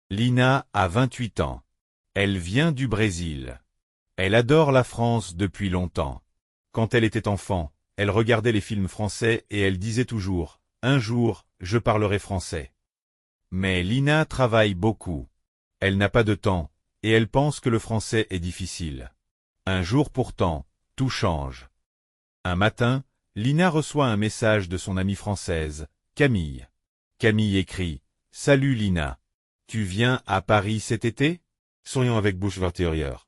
Lina a 28 ans. Elle vient du Brésil. Elle adore la France depuis longtemps. Quand elle était enfant, elle regardait les films français et elle disait toujours « Un jour, je parlerai français ». Mais Lina travaille beaucoup. Elle n'a pas de temps, et elle pense que le français est difficile. Un jour pourtant, tout change. Un matin, Lina reçoit un message de son amie française, Camille. Camille écrit « Salut Lina. Tu viens à Paris cet été ?» Souriant avec bouche intérieure.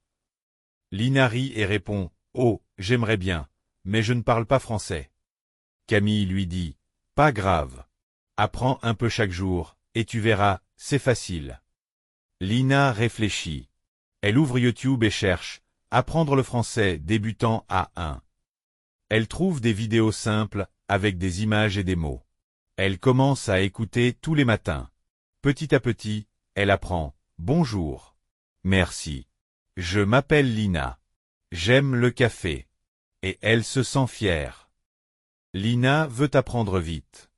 Lina rit et répond « Oh, j'aimerais bien, mais je ne parle pas français. » Camille lui dit « Pas grave. Apprends un peu chaque jour, et tu verras, c'est facile. » Lina réfléchit. Elle ouvre YouTube et cherche « Apprendre le français débutant A1 ». Elle trouve des vidéos simples, avec des images et des mots. Elle commence à écouter tous les matins. Petit à petit, elle apprend « Bonjour. Merci. Je m'appelle Lina. J'aime le café. » Et elle se sent fière. Lina veut apprendre vite.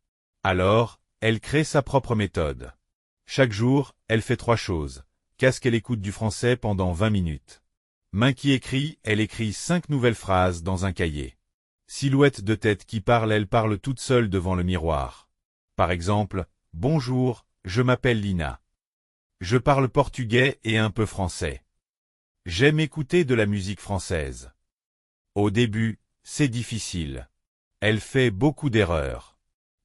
Alors, elle crée sa propre méthode. Chaque jour, elle fait 3 choses. Casque, elle écoute du français pendant 20 minutes. Main qui écrit, elle écrit 5 nouvelles phrases dans un cahier. Silhouette de tête qui parle, elle parle toute seule devant le miroir. Par exemple, « Bonjour, je m'appelle Lina. Je parle portugais et un peu français. J'aime écouter de la musique française. » Au début, c'est difficile. Elle fait beaucoup d'erreurs.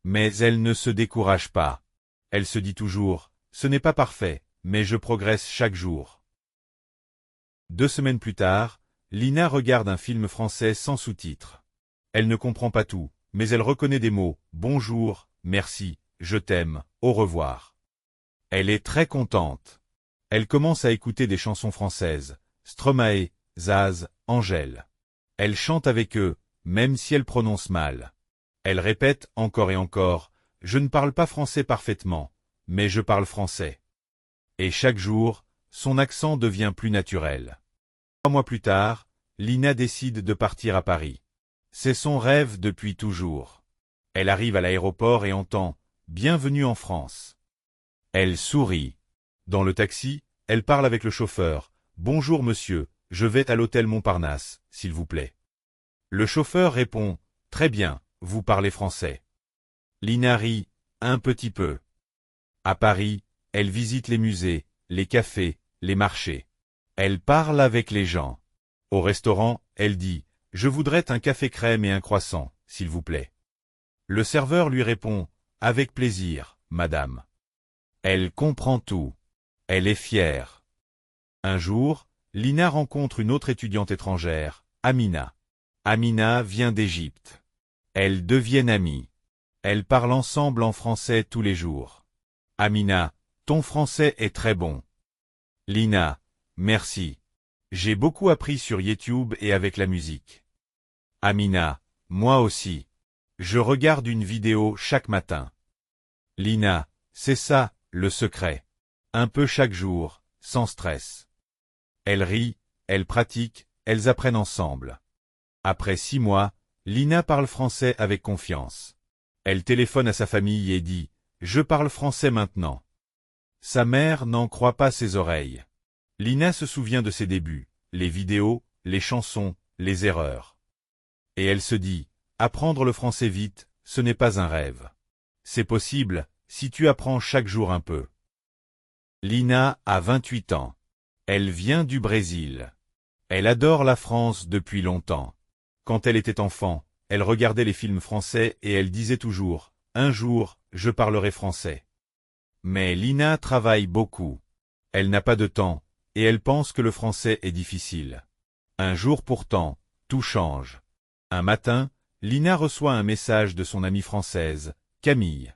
Mais elle ne se décourage pas. Elle se dit toujours, ce n'est pas parfait, mais je progresse chaque jour. 2 semaines plus tard, Lina regarde un film français sans sous-titres. Elle ne comprend pas tout, mais elle reconnaît des mots, bonjour, merci, je t'aime, au revoir. Elle est très contente. Elle commence à écouter des chansons françaises, Stromae, Zaz, Angèle. Elle chante avec eux, même si elle prononce mal. Elle répète encore et encore, je ne parle pas français parfaitement, mais je parle français. Et chaque jour, son accent devient plus naturel. 3 mois plus tard, Lina décide de partir à Paris. C'est son rêve depuis toujours. Elle arrive à l'aéroport et entend « Bienvenue en France ». Elle sourit. Dans le taxi, elle parle avec le chauffeur. « Bonjour monsieur, je vais à l'hôtel Montparnasse, s'il vous plaît. » Le chauffeur répond « Très bien, vous parlez français. » Lina rit, un petit peu. À Paris, elle visite les musées, les cafés, les marchés. Elle parle avec les gens. Au restaurant, elle dit « Je voudrais un café crème et un croissant, s'il vous plaît. » Le serveur lui répond « Avec plaisir, madame. » Elle comprend tout. Elle est fière. Un jour, Lina rencontre une autre étudiante étrangère, Amina. Amina vient d'Égypte. Elles deviennent amies. Elles parlent ensemble en français tous les jours. Amina, ton français est très bon. Lina, merci. J'ai beaucoup appris sur YouTube et avec la musique. Amina, moi aussi. Je regarde une vidéo chaque matin. Lina, c'est ça, le secret. Un peu chaque jour, sans stress. Elles rient, elles pratiquent, elles apprennent ensemble. Après 6 mois, Lina parle français avec confiance. Elle téléphone à sa famille et dit « Je parle français maintenant ». Sa mère n'en croit pas ses oreilles. Lina se souvient de ses débuts, les vidéos, les chansons, les erreurs. Et elle se dit « Apprendre le français vite, ce n'est pas un rêve. C'est possible, si tu apprends chaque jour un peu. » Lina a 28 ans. Elle vient du Brésil. Elle adore la France depuis longtemps. Quand elle était enfant, elle regardait les films français et elle disait toujours « Un jour, je parlerai français ». Mais Lina travaille beaucoup. Elle n'a pas de temps, et elle pense que le français est difficile. Un jour pourtant, tout change. Un matin, Lina reçoit un message de son amie française, Camille.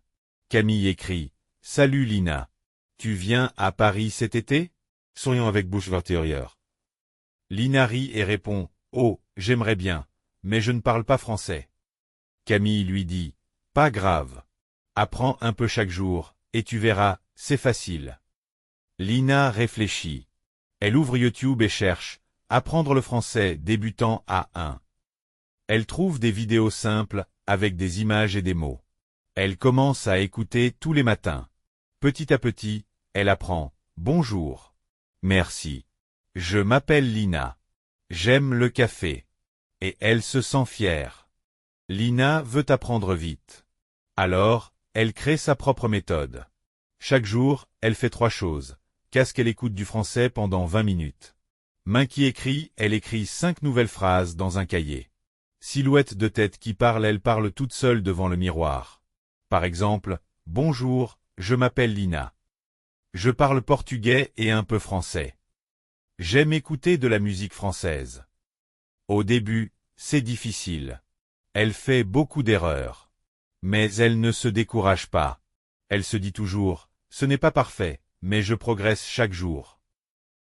Camille écrit « Salut Lina. Tu viens à Paris cet été ?» Souriant avec bouche intérieure. Lina rit et répond « Oh, j'aimerais bien, mais je ne parle pas français. » Camille lui dit « Pas grave. Apprends un peu chaque jour, et tu verras, c'est facile. » Lina réfléchit. Elle ouvre YouTube et cherche « Apprendre le français débutant A1 ». Elle trouve des vidéos simples, avec des images et des mots. Elle commence à écouter tous les matins. Petit à petit, elle apprend Bonjour. Merci. Je m'appelle Lina. J'aime le café. Et elle se sent fière. Lina veut apprendre vite. Alors, elle crée sa propre méthode. Chaque jour, elle fait 3 choses. Casque, elle écoute du français pendant 20 minutes. Main qui écrit, elle écrit 5 nouvelles phrases dans un cahier. Silhouette de tête qui parle, elle parle toute seule devant le miroir. Par exemple, bonjour, je m'appelle Lina. Je parle portugais et un peu français. J'aime écouter de la musique française. Au début, c'est difficile. Elle fait beaucoup d'erreurs. Mais elle ne se décourage pas. Elle se dit toujours, ce n'est pas parfait, mais je progresse chaque jour.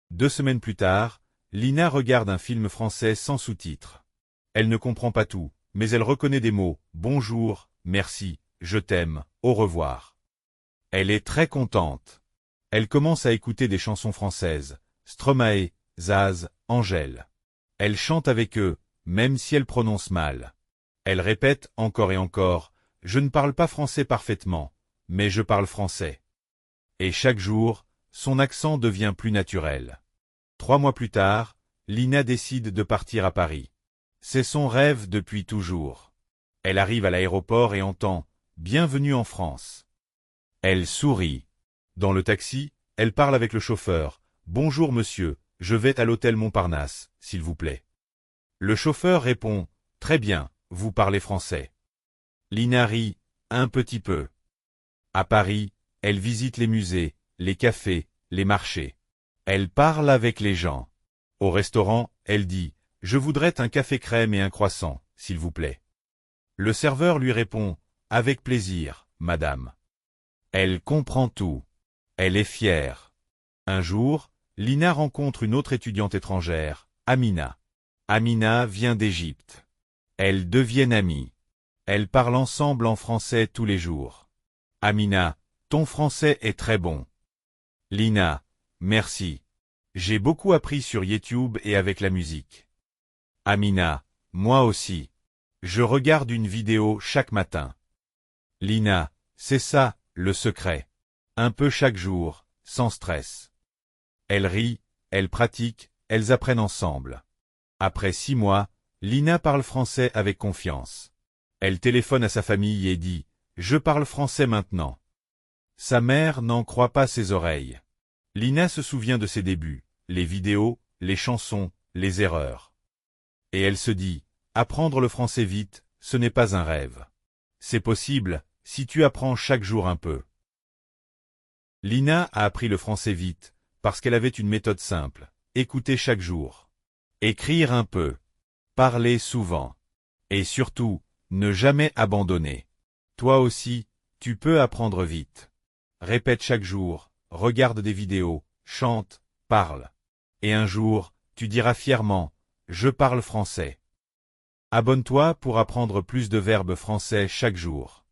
2 semaines plus tard, Lina regarde un film français sans sous-titres. Elle ne comprend pas tout, mais elle reconnaît des mots, bonjour, merci, je t'aime, au revoir. Elle est très contente. Elle commence à écouter des chansons françaises, Stromae, Zaz, Angèle. Elle chante avec eux, même si elle prononce mal. Elle répète encore et encore, je ne parle pas français parfaitement, mais je parle français. Et chaque jour, son accent devient plus naturel. 3 mois plus tard, Lina décide de partir à Paris. C'est son rêve depuis toujours. Elle arrive à l'aéroport et entend « Bienvenue en France ». Elle sourit. Dans le taxi, elle parle avec le chauffeur. « Bonjour monsieur, je vais à l'hôtel Montparnasse, s'il vous plaît. » Le chauffeur répond « Très bien, vous parlez français. » Lina rit, un petit peu. À Paris, elle visite les musées, les cafés, les marchés. Elle parle avec les gens. Au restaurant, elle dit « Je voudrais un café crème et un croissant, s'il vous plaît. » Le serveur lui répond « Avec plaisir, madame. » Elle comprend tout. Elle est fière. Un jour, Lina rencontre une autre étudiante étrangère, Amina. Amina vient d'Égypte. Elles deviennent amies. Elles parlent ensemble en français tous les jours. Amina, ton français est très bon. Lina, merci. J'ai beaucoup appris sur YouTube et avec la musique. Amina, moi aussi. Je regarde une vidéo chaque matin. Lina, c'est ça, le secret. Un peu chaque jour, sans stress. Elles rient, elles pratiquent, elles apprennent ensemble. Après 6 mois, Lina parle français avec confiance. Elle téléphone à sa famille et dit « Je parle français maintenant ». Sa mère n'en croit pas ses oreilles. Lina se souvient de ses débuts, les vidéos, les chansons, les erreurs. Et elle se dit « Apprendre le français vite, ce n'est pas un rêve. C'est possible, si tu apprends chaque jour un peu. » Lina a appris le français vite, parce qu'elle avait une méthode simple, écouter chaque jour. Écrire un peu. Parler souvent. Et surtout, ne jamais abandonner. Toi aussi, tu peux apprendre vite. Répète chaque jour, regarde des vidéos, chante, parle. Et un jour, tu diras fièrement, je parle français. Abonne-toi pour apprendre plus de verbes français chaque jour.